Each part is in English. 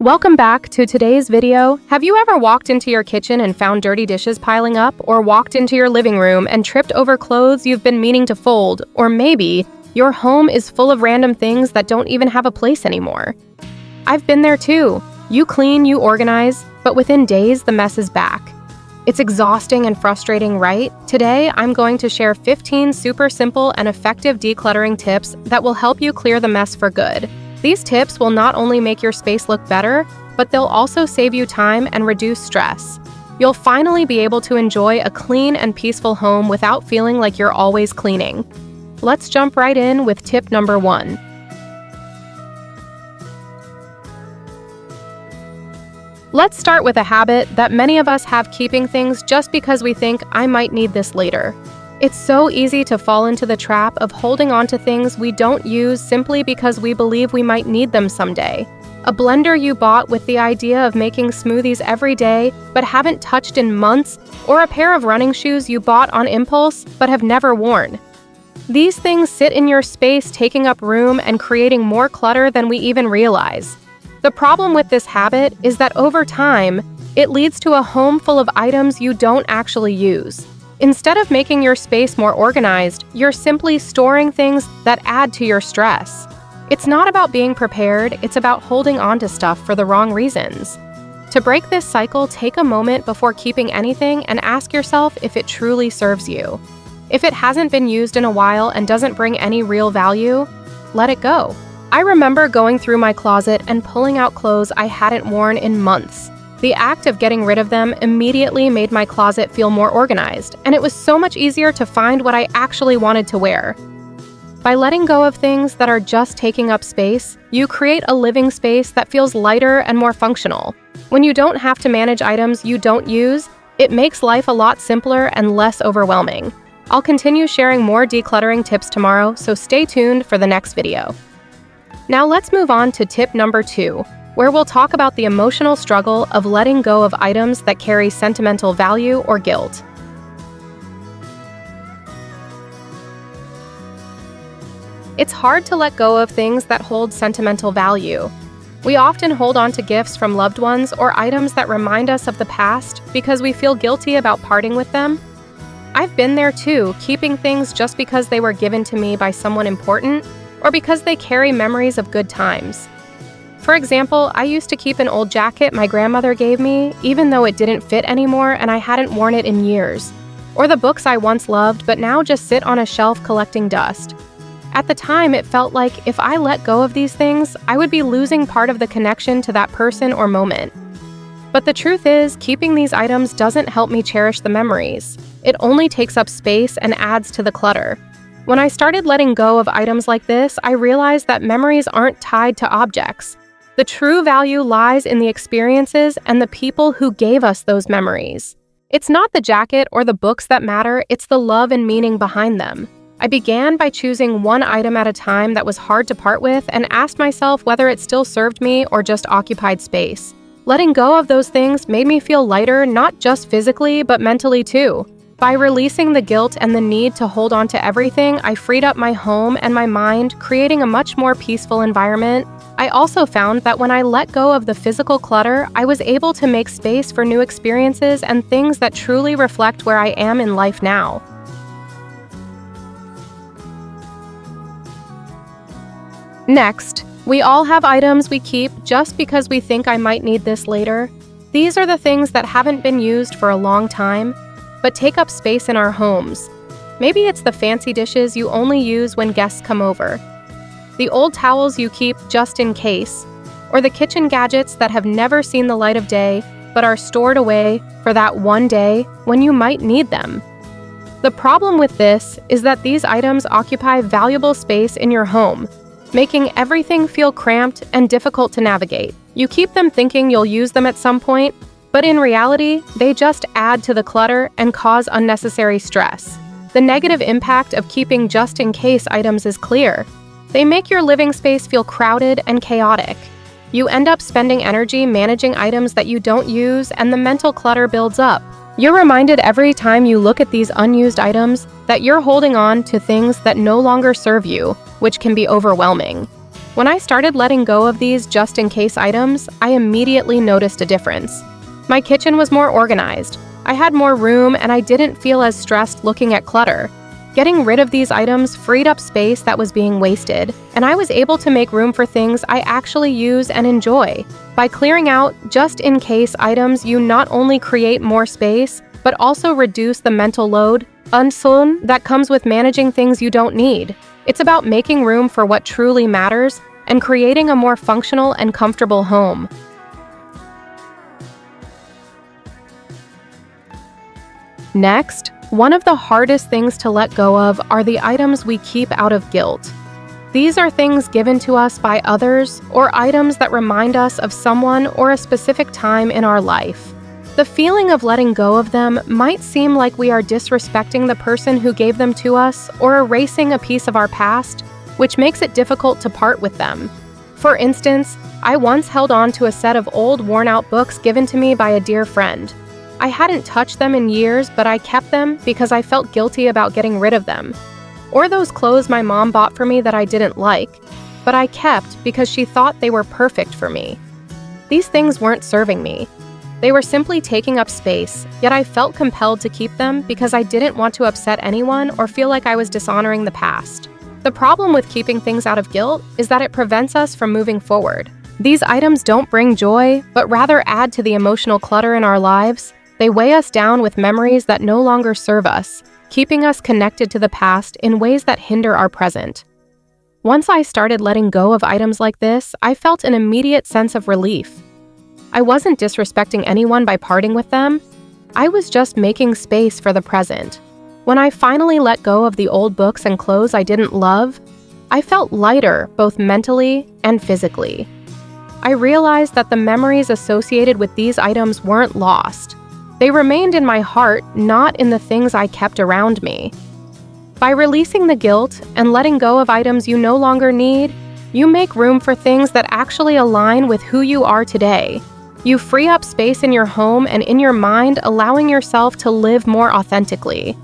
Welcome back to today's video. Have you ever walked into your kitchen and found dirty dishes piling up, or walked into your living room and tripped over clothes you've been meaning to fold, or maybe your home is full of random things that don't even have a place anymore? I've been there too. You clean, you organize, but within days the mess is back. It's exhausting and frustrating, right? Today, I'm going to share 15 super simple and effective decluttering tips that will help you clear the mess for good. These tips will not only make your space look better, but they'll also save you time and reduce stress. You'll finally be able to enjoy a clean and peaceful home without feeling like you're always cleaning. Let's jump right in with tip number 1. Let's start with a habit that many of us have, keeping things just because we think I might need this later. It's so easy to fall into the trap of holding on to things we don't use simply because we believe we might need them someday. A blender you bought with the idea of making smoothies every day but haven't touched in months, or a pair of running shoes you bought on impulse but have never worn. These things sit in your space, taking up room and creating more clutter than we even realize. The problem with this habit is that over time, it leads to a home full of items you don't actually use. Instead of making your space more organized, you're simply storing things that add to your stress. It's not about being prepared, it's about holding on to stuff for the wrong reasons. To break this cycle, take a moment before keeping anything and ask yourself if it truly serves you. If it hasn't been used in a while and doesn't bring any real value, let it go. I remember going through my closet and pulling out clothes I hadn't worn in months. The act of getting rid of them immediately made my closet feel more organized, and it was so much easier to find what I actually wanted to wear. By letting go of things that are just taking up space, you create a living space that feels lighter and more functional. When you don't have to manage items you don't use, it makes life a lot simpler and less overwhelming. I'll continue sharing more decluttering tips tomorrow, so stay tuned for the next video. Now let's move on to tip number 2. Where we'll talk about the emotional struggle of letting go of items that carry sentimental value or guilt. It's hard to let go of things that hold sentimental value. We often hold on to gifts from loved ones or items that remind us of the past because we feel guilty about parting with them. I've been there too, keeping things just because they were given to me by someone important or because they carry memories of good times. For example, I used to keep an old jacket my grandmother gave me, even though it didn't fit anymore and I hadn't worn it in years. Or the books I once loved but now just sit on a shelf collecting dust. At the time, it felt like if I let go of these things, I would be losing part of the connection to that person or moment. But the truth is, keeping these items doesn't help me cherish the memories. It only takes up space and adds to the clutter. When I started letting go of items like this, I realized that memories aren't tied to objects. The true value lies in the experiences and the people who gave us those memories. It's not the jacket or the books that matter, it's the love and meaning behind them. I began by choosing one item at a time that was hard to part with and asked myself whether it still served me or just occupied space. Letting go of those things made me feel lighter, not just physically, but mentally too. By releasing the guilt and the need to hold on to everything, I freed up my home and my mind, creating a much more peaceful environment. I also found that when I let go of the physical clutter, I was able to make space for new experiences and things that truly reflect where I am in life now. Next, we all have items we keep just because we think I might need this later. These are the things that haven't been used for a long time, but take up space in our homes. Maybe it's the fancy dishes you only use when guests come over, the old towels you keep just in case, or the kitchen gadgets that have never seen the light of day but are stored away for that one day when you might need them. The problem with this is that these items occupy valuable space in your home, making everything feel cramped and difficult to navigate. You keep them thinking you'll use them at some point, but in reality, they just add to the clutter and cause unnecessary stress. The negative impact of keeping just-in-case items is clear. They make your living space feel crowded and chaotic. You end up spending energy managing items that you don't use, and the mental clutter builds up. You're reminded every time you look at these unused items that you're holding on to things that no longer serve you, which can be overwhelming. When I started letting go of these just-in-case items, I immediately noticed a difference. My kitchen was more organized, I had more room, and I didn't feel as stressed looking at clutter. Getting rid of these items freed up space that was being wasted, and I was able to make room for things I actually use and enjoy. By clearing out just-in-case items, you not only create more space, but also reduce the mental load, unsun, that comes with managing things you don't need. It's about making room for what truly matters and creating a more functional and comfortable home. Next, one of the hardest things to let go of are the items we keep out of guilt. These are things given to us by others or items that remind us of someone or a specific time in our life. The feeling of letting go of them might seem like we are disrespecting the person who gave them to us or erasing a piece of our past, which makes it difficult to part with them. For instance, I once held on to a set of old worn-out books given to me by a dear friend. I hadn't touched them in years, but I kept them because I felt guilty about getting rid of them. Or those clothes my mom bought for me that I didn't like, but I kept because she thought they were perfect for me. These things weren't serving me. They were simply taking up space, yet I felt compelled to keep them because I didn't want to upset anyone or feel like I was dishonoring the past. The problem with keeping things out of guilt is that it prevents us from moving forward. These items don't bring joy, but rather add to the emotional clutter in our lives. They weigh us down with memories that no longer serve us, keeping us connected to the past in ways that hinder our present. Once I started letting go of items like this, I felt an immediate sense of relief. I wasn't disrespecting anyone by parting with them. I was just making space for the present. When I finally let go of the old books and clothes I didn't love, I felt lighter both mentally and physically. I realized that the memories associated with these items weren't lost. They remained in my heart, not in the things I kept around me. By releasing the guilt and letting go of items you no longer need, you make room for things that actually align with who you are today. You free up space in your home and in your mind, allowing yourself to live more authentically.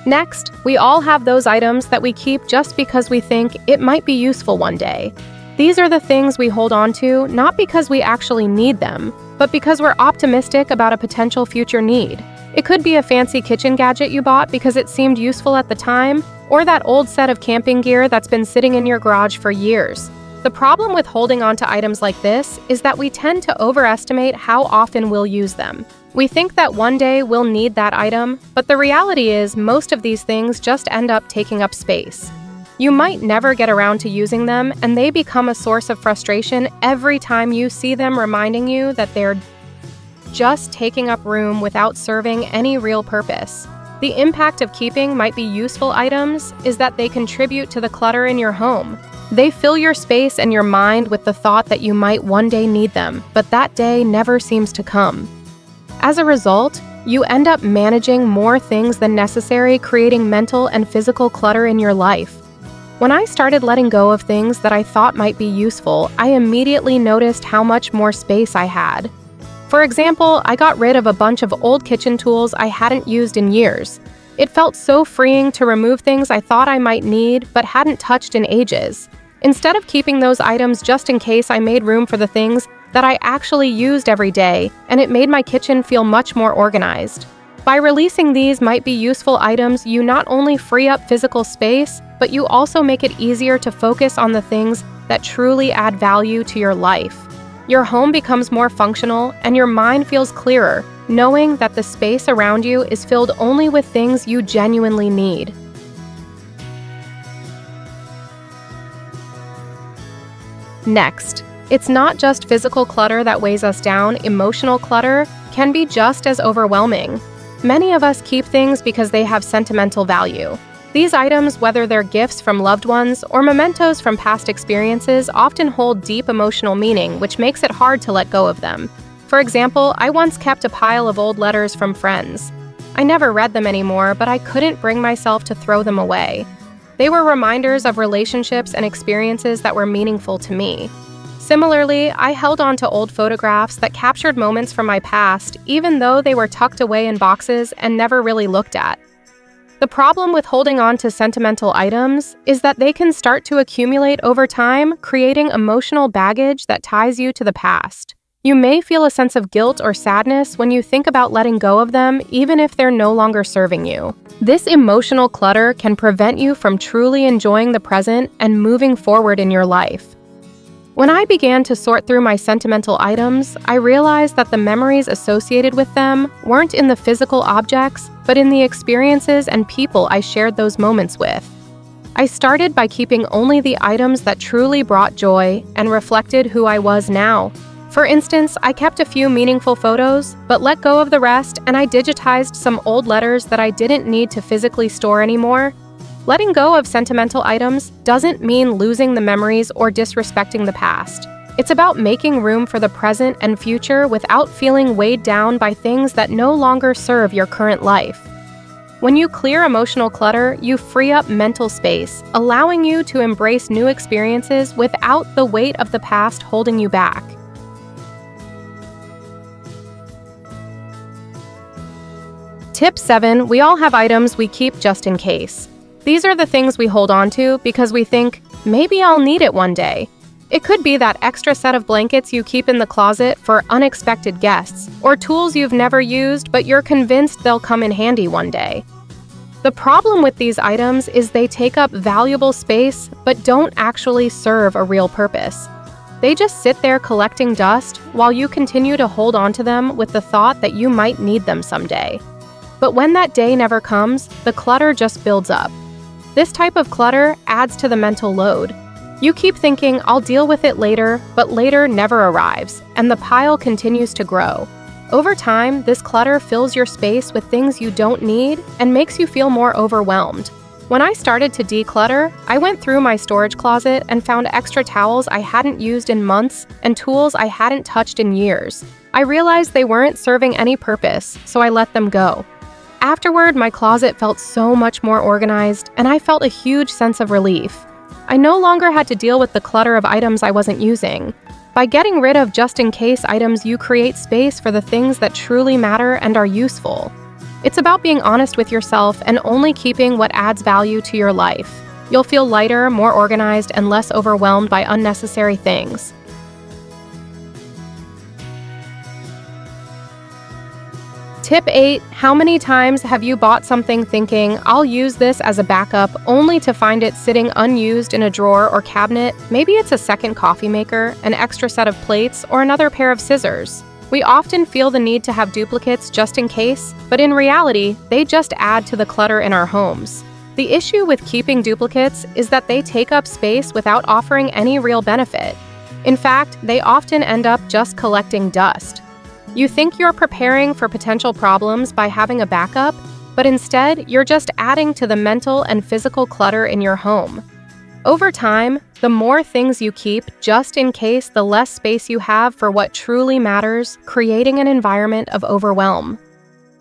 Next, we all have those items that we keep just because we think it might be useful one day. These are the things we hold on to not because we actually need them, but because we're optimistic about a potential future need. It could be a fancy kitchen gadget you bought because it seemed useful at the time, or that old set of camping gear that's been sitting in your garage for years. The problem with holding on to items like this is that we tend to overestimate how often we'll use them. We think that one day we'll need that item, but the reality is most of these things just end up taking up space. You might never get around to using them, and they become a source of frustration every time you see them, reminding you that they're just taking up room without serving any real purpose. The impact of keeping might be useful items is that they contribute to the clutter in your home. They fill your space and your mind with the thought that you might one day need them, but that day never seems to come. As a result, you end up managing more things than necessary, creating mental and physical clutter in your life. When I started letting go of things that I thought might be useful, I immediately noticed how much more space I had. For example, I got rid of a bunch of old kitchen tools I hadn't used in years. It felt so freeing to remove things I thought I might need but hadn't touched in ages. Instead of keeping those items just in case, I made room for the things that I actually used every day, and it made my kitchen feel much more organized. By releasing these might be useful items, you not only free up physical space, but you also make it easier to focus on the things that truly add value to your life. Your home becomes more functional, and your mind feels clearer, knowing that the space around you is filled only with things you genuinely need. Next, it's not just physical clutter that weighs us down. Emotional clutter can be just as overwhelming. Many of us keep things because they have sentimental value. These items, whether they're gifts from loved ones or mementos from past experiences, often hold deep emotional meaning, which makes it hard to let go of them. For example, I once kept a pile of old letters from friends. I never read them anymore, but I couldn't bring myself to throw them away. They were reminders of relationships and experiences that were meaningful to me. Similarly, I held on to old photographs that captured moments from my past, even though they were tucked away in boxes and never really looked at. The problem with holding on to sentimental items is that they can start to accumulate over time, creating emotional baggage that ties you to the past. You may feel a sense of guilt or sadness when you think about letting go of them, even if they're no longer serving you. This emotional clutter can prevent you from truly enjoying the present and moving forward in your life. When I began to sort through my sentimental items, I realized that the memories associated with them weren't in the physical objects, but in the experiences and people I shared those moments with. I started by keeping only the items that truly brought joy and reflected who I was now. For instance, I kept a few meaningful photos, but let go of the rest, and I digitized some old letters that I didn't need to physically store anymore. Letting go of sentimental items doesn't mean losing the memories or disrespecting the past. It's about making room for the present and future without feeling weighed down by things that no longer serve your current life. When you clear emotional clutter, you free up mental space, allowing you to embrace new experiences without the weight of the past holding you back. Tip 7. We all have items we keep just in case. These are the things we hold on to because we think, maybe I'll need it one day. It could be that extra set of blankets you keep in the closet for unexpected guests, or tools you've never used but you're convinced they'll come in handy one day. The problem with these items is they take up valuable space but don't actually serve a real purpose. They just sit there collecting dust while you continue to hold on to them with the thought that you might need them someday. But when that day never comes, the clutter just builds up. This type of clutter adds to the mental load. You keep thinking, I'll deal with it later, but later never arrives, and the pile continues to grow. Over time, this clutter fills your space with things you don't need and makes you feel more overwhelmed. When I started to declutter, I went through my storage closet and found extra towels I hadn't used in months and tools I hadn't touched in years. I realized they weren't serving any purpose, so I let them go. Afterward, my closet felt so much more organized, and I felt a huge sense of relief. I no longer had to deal with the clutter of items I wasn't using. By getting rid of just-in-case items, you create space for the things that truly matter and are useful. It's about being honest with yourself and only keeping what adds value to your life. You'll feel lighter, more organized, and less overwhelmed by unnecessary things. Tip 8. How many times have you bought something thinking, I'll use this as a backup, only to find it sitting unused in a drawer or cabinet? Maybe it's a second coffee maker, an extra set of plates, or another pair of scissors. We often feel the need to have duplicates just in case, but in reality, they just add to the clutter in our homes. The issue with keeping duplicates is that they take up space without offering any real benefit. In fact, they often end up just collecting dust. You think you're preparing for potential problems by having a backup, but instead, you're just adding to the mental and physical clutter in your home. Over time, the more things you keep just in case, the less space you have for what truly matters, creating an environment of overwhelm.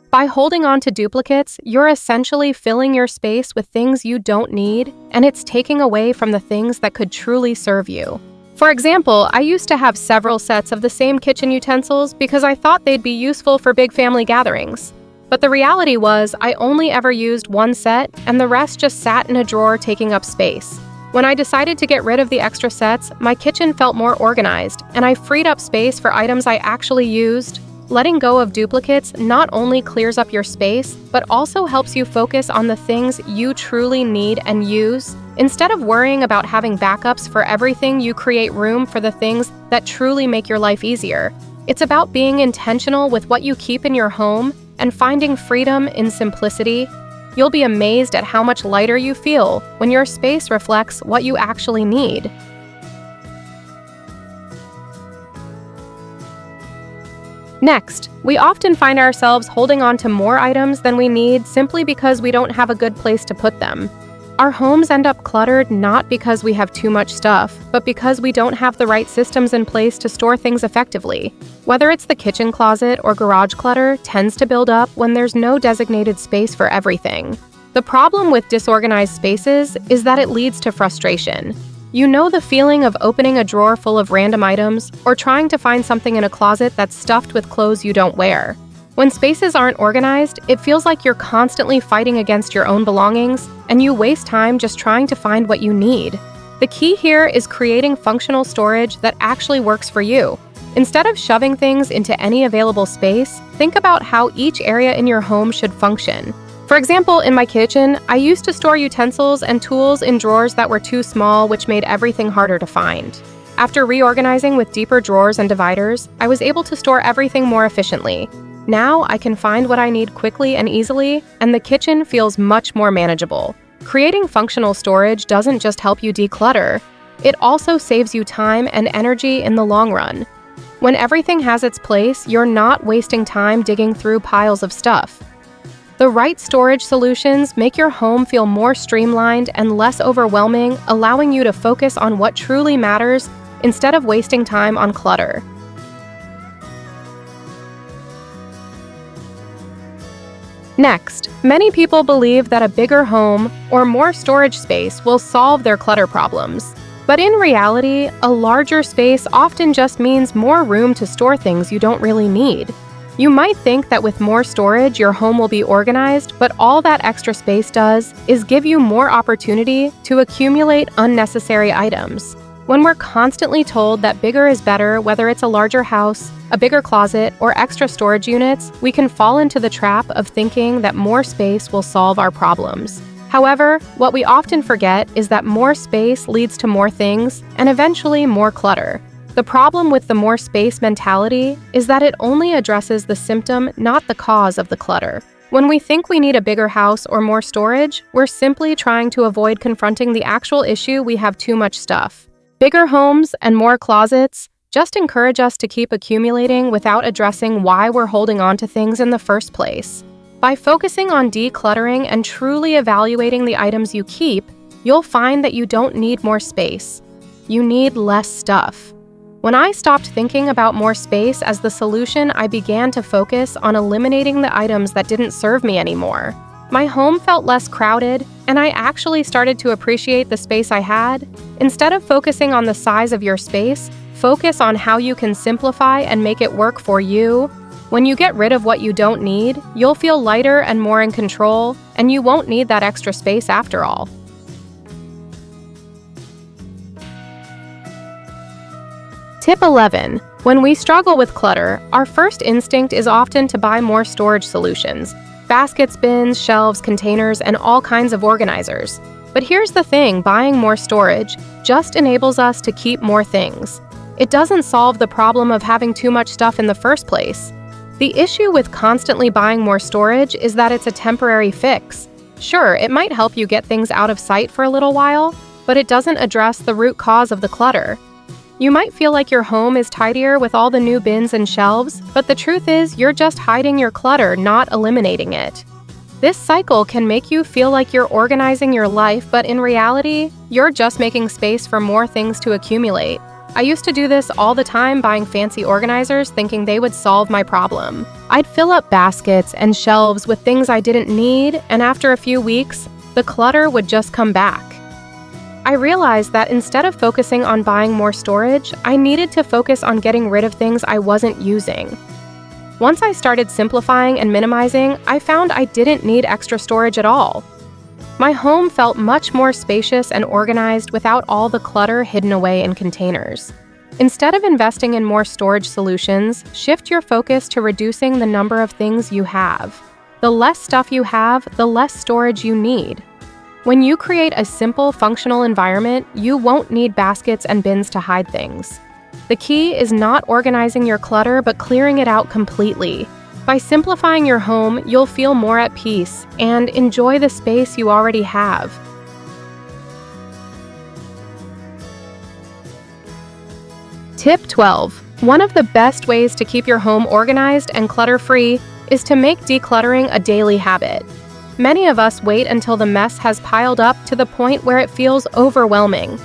By holding on to duplicates, you're essentially filling your space with things you don't need, and it's taking away from the things that could truly serve you. For example, I used to have several sets of the same kitchen utensils because I thought they'd be useful for big family gatherings. But the reality was, I only ever used one set, and the rest just sat in a drawer taking up space. When I decided to get rid of the extra sets, my kitchen felt more organized, and I freed up space for items I actually used. Letting go of duplicates not only clears up your space, but also helps you focus on the things you truly need and use. Instead of worrying about having backups for everything, you create room for the things that truly make your life easier. It's about being intentional with what you keep in your home and finding freedom in simplicity. You'll be amazed at how much lighter you feel when your space reflects what you actually need. Next, we often find ourselves holding on to more items than we need simply because we don't have a good place to put them. Our homes end up cluttered not because we have too much stuff, but because we don't have the right systems in place to store things effectively. Whether it's the kitchen closet or garage clutter tends to build up when there's no designated space for everything. The problem with disorganized spaces is that it leads to frustration. You know the feeling of opening a drawer full of random items or trying to find something in a closet that's stuffed with clothes you don't wear. When spaces aren't organized, it feels like you're constantly fighting against your own belongings, and you waste time just trying to find what you need. The key here is creating functional storage that actually works for you. Instead of shoving things into any available space, think about how each area in your home should function. For example, in my kitchen, I used to store utensils and tools in drawers that were too small, which made everything harder to find. After reorganizing with deeper drawers and dividers, I was able to store everything more efficiently. Now I can find what I need quickly and easily, and the kitchen feels much more manageable. Creating functional storage doesn't just help you declutter, it also saves you time and energy in the long run. When everything has its place, you're not wasting time digging through piles of stuff. The right storage solutions make your home feel more streamlined and less overwhelming, allowing you to focus on what truly matters instead of wasting time on clutter. Next, many people believe that a bigger home or more storage space will solve their clutter problems. But in reality, a larger space often just means more room to store things you don't really need. You might think that with more storage, your home will be organized, but all that extra space does is give you more opportunity to accumulate unnecessary items. When we're constantly told that bigger is better, whether it's a larger house, a bigger closet, or extra storage units, we can fall into the trap of thinking that more space will solve our problems. However, what we often forget is that more space leads to more things and eventually more clutter. The problem with the more space mentality is that it only addresses the symptom, not the cause of the clutter. When we think we need a bigger house or more storage, we're simply trying to avoid confronting the actual issue: we have too much stuff. Bigger homes and more closets just encourage us to keep accumulating without addressing why we're holding on to things in the first place. By focusing on decluttering and truly evaluating the items you keep, you'll find that you don't need more space. You need less stuff. When I stopped thinking about more space as the solution, I began to focus on eliminating the items that didn't serve me anymore. My home felt less crowded, and I actually started to appreciate the space I had. Instead of focusing on the size of your space, focus on how you can simplify and make it work for you. When you get rid of what you don't need, you'll feel lighter and more in control, and you won't need that extra space after all. Tip 11. When we struggle with clutter, our first instinct is often to buy more storage solutions: baskets, bins, shelves, containers, and all kinds of organizers. But here's the thing: buying more storage just enables us to keep more things. It doesn't solve the problem of having too much stuff in the first place. The issue with constantly buying more storage is that it's a temporary fix. Sure, it might help you get things out of sight for a little while, but it doesn't address the root cause of the clutter. You might feel like your home is tidier with all the new bins and shelves, but the truth is you're just hiding your clutter, not eliminating it. This cycle can make you feel like you're organizing your life, but in reality, you're just making space for more things to accumulate. I used to do this all the time, buying fancy organizers thinking they would solve my problem. I'd fill up baskets and shelves with things I didn't need, and after a few weeks, the clutter would just come back. I realized that instead of focusing on buying more storage, I needed to focus on getting rid of things I wasn't using. Once I started simplifying and minimizing, I found I didn't need extra storage at all. My home felt much more spacious and organized without all the clutter hidden away in containers. Instead of investing in more storage solutions, shift your focus to reducing the number of things you have. The less stuff you have, the less storage you need. When you create a simple, functional environment, you won't need baskets and bins to hide things. The key is not organizing your clutter, but clearing it out completely. By simplifying your home, you'll feel more at peace and enjoy the space you already have. Tip 12. One of the best ways to keep your home organized and clutter-free is to make decluttering a daily habit. Many of us wait until the mess has piled up to the point where it feels overwhelming.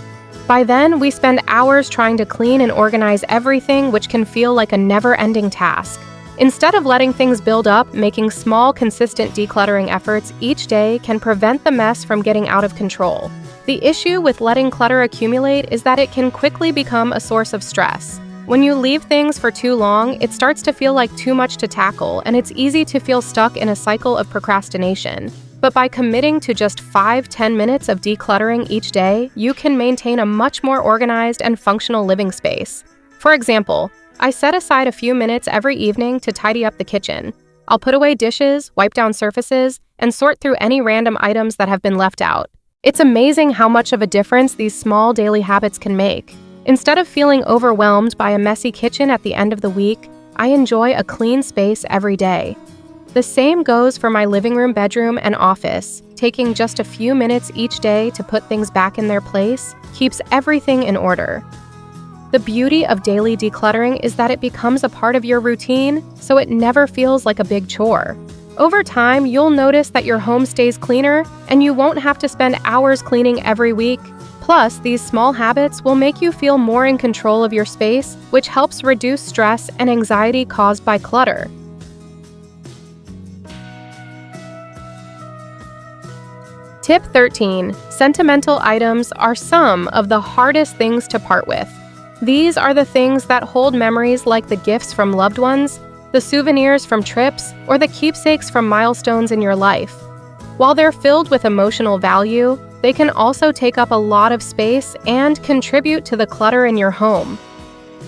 By then, we spend hours trying to clean and organize everything, which can feel like a never-ending task. Instead of letting things build up, making small, consistent decluttering efforts each day can prevent the mess from getting out of control. The issue with letting clutter accumulate is that it can quickly become a source of stress. When you leave things for too long, it starts to feel like too much to tackle, and it's easy to feel stuck in a cycle of procrastination. But by committing to just 5–10 minutes of decluttering each day, you can maintain a much more organized and functional living space. For example, I set aside a few minutes every evening to tidy up the kitchen. I'll put away dishes, wipe down surfaces, and sort through any random items that have been left out. It's amazing how much of a difference these small daily habits can make. Instead of feeling overwhelmed by a messy kitchen at the end of the week, I enjoy a clean space every day. The same goes for my living room, bedroom, and office. Taking just a few minutes each day to put things back in their place keeps everything in order. The beauty of daily decluttering is that it becomes a part of your routine, so it never feels like a big chore. Over time, you'll notice that your home stays cleaner, and you won't have to spend hours cleaning every week. Plus, these small habits will make you feel more in control of your space, which helps reduce stress and anxiety caused by clutter. Tip 13. Sentimental items are some of the hardest things to part with. These are the things that hold memories, like the gifts from loved ones, the souvenirs from trips, or the keepsakes from milestones in your life. While they're filled with emotional value, they can also take up a lot of space and contribute to the clutter in your home.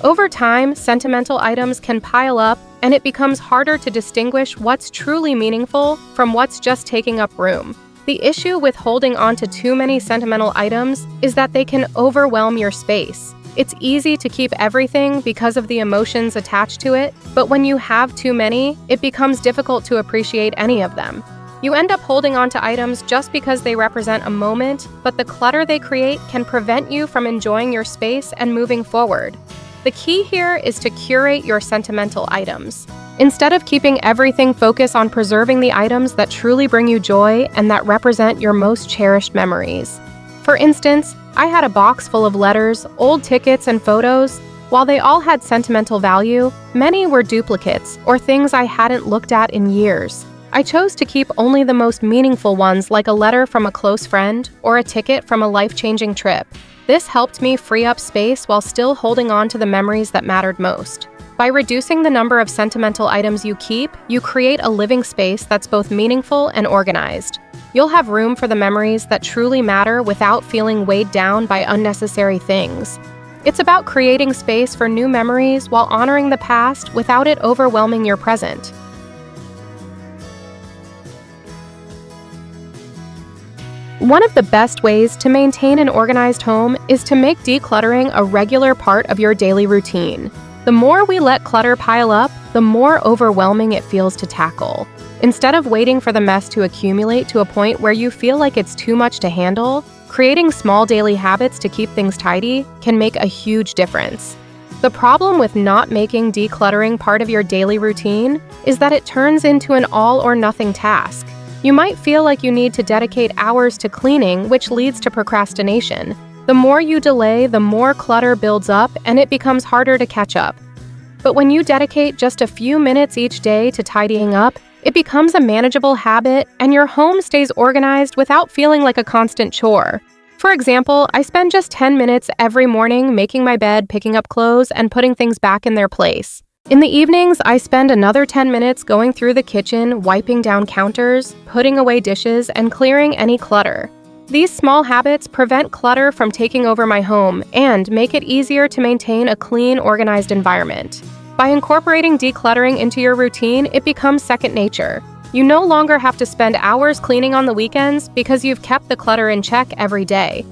Over time, sentimental items can pile up, and it becomes harder to distinguish what's truly meaningful from what's just taking up room. The issue with holding on to too many sentimental items is that they can overwhelm your space. It's easy to keep everything because of the emotions attached to it, but when you have too many, it becomes difficult to appreciate any of them. You end up holding on to items just because they represent a moment, but the clutter they create can prevent you from enjoying your space and moving forward. The key here is to curate your sentimental items. Instead of keeping everything, focus on preserving the items that truly bring you joy and that represent your most cherished memories. For instance, I had a box full of letters, old tickets, and photos. While they all had sentimental value, many were duplicates or things I hadn't looked at in years. I chose to keep only the most meaningful ones, like a letter from a close friend or a ticket from a life-changing trip. This helped me free up space while still holding on to the memories that mattered most. By reducing the number of sentimental items you keep, you create a living space that's both meaningful and organized. You'll have room for the memories that truly matter without feeling weighed down by unnecessary things. It's about creating space for new memories while honoring the past without it overwhelming your present. One of the best ways to maintain an organized home is to make decluttering a regular part of your daily routine. The more we let clutter pile up, the more overwhelming it feels to tackle. Instead of waiting for the mess to accumulate to a point where you feel like it's too much to handle, creating small daily habits to keep things tidy can make a huge difference. The problem with not making decluttering part of your daily routine is that it turns into an all-or-nothing task. You might feel like you need to dedicate hours to cleaning, which leads to procrastination. The more you delay, the more clutter builds up, and it becomes harder to catch up. But when you dedicate just a few minutes each day to tidying up, it becomes a manageable habit, and your home stays organized without feeling like a constant chore. For example, I spend just 10 minutes every morning making my bed, picking up clothes, and putting things back in their place. In the evenings, I spend another 10 minutes going through the kitchen, wiping down counters, putting away dishes, and clearing any clutter. These small habits prevent clutter from taking over my home and make it easier to maintain a clean, organized environment. By incorporating decluttering into your routine, it becomes second nature. You no longer have to spend hours cleaning on the weekends because you've kept the clutter in check every day.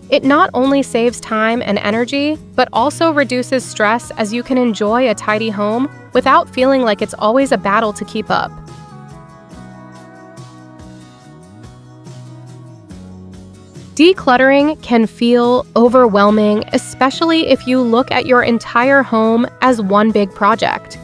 It not only saves time and energy, but also reduces stress, as you can enjoy a tidy home without feeling like it's always a battle to keep up. Decluttering can feel overwhelming, especially if you look at your entire home as one big project.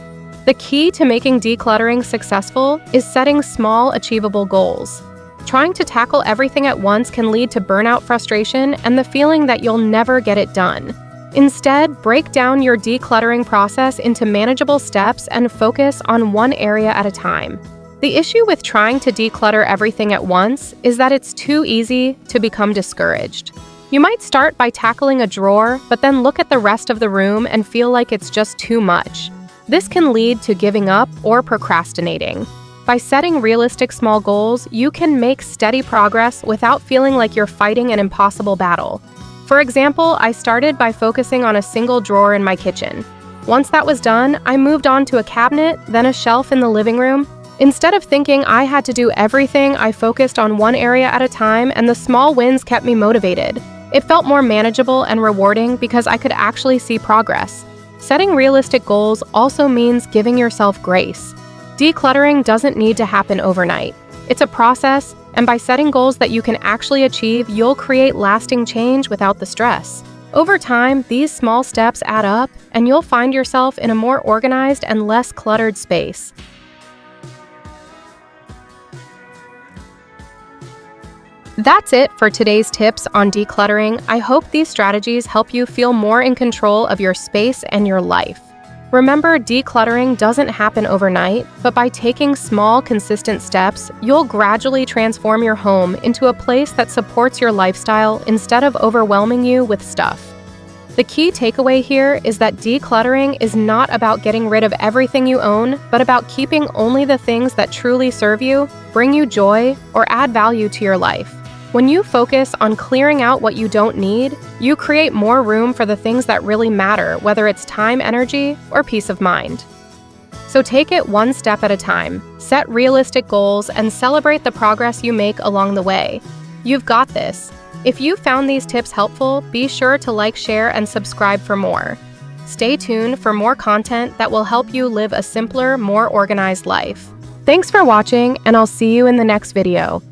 The key to making decluttering successful is setting small, achievable goals. Trying to tackle everything at once can lead to burnout, frustration, and the feeling that you'll never get it done. Instead, break down your decluttering process into manageable steps and focus on one area at a time. The issue with trying to declutter everything at once is that it's too easy to become discouraged. You might start by tackling a drawer, but then look at the rest of the room and feel like it's just too much. This can lead to giving up or procrastinating. By setting realistic small goals, you can make steady progress without feeling like you're fighting an impossible battle. For example, I started by focusing on a single drawer in my kitchen. Once that was done, I moved on to a cabinet, then a shelf in the living room. Instead of thinking I had to do everything, I focused on one area at a time, and the small wins kept me motivated. It felt more manageable and rewarding because I could actually see progress. Setting realistic goals also means giving yourself grace. Decluttering doesn't need to happen overnight. It's a process, and by setting goals that you can actually achieve, you'll create lasting change without the stress. Over time, these small steps add up, and you'll find yourself in a more organized and less cluttered space. That's it for today's tips on decluttering. I hope these strategies help you feel more in control of your space and your life. Remember, decluttering doesn't happen overnight, but by taking small, consistent steps, you'll gradually transform your home into a place that supports your lifestyle instead of overwhelming you with stuff. The key takeaway here is that decluttering is not about getting rid of everything you own, but about keeping only the things that truly serve you, bring you joy, or add value to your life. When you focus on clearing out what you don't need, you create more room for the things that really matter, whether it's time, energy, or peace of mind. So take it one step at a time, set realistic goals, and celebrate the progress you make along the way. You've got this. If you found these tips helpful, be sure to like, share, and subscribe for more. Stay tuned for more content that will help you live a simpler, more organized life. Thanks for watching, and I'll see you in the next video.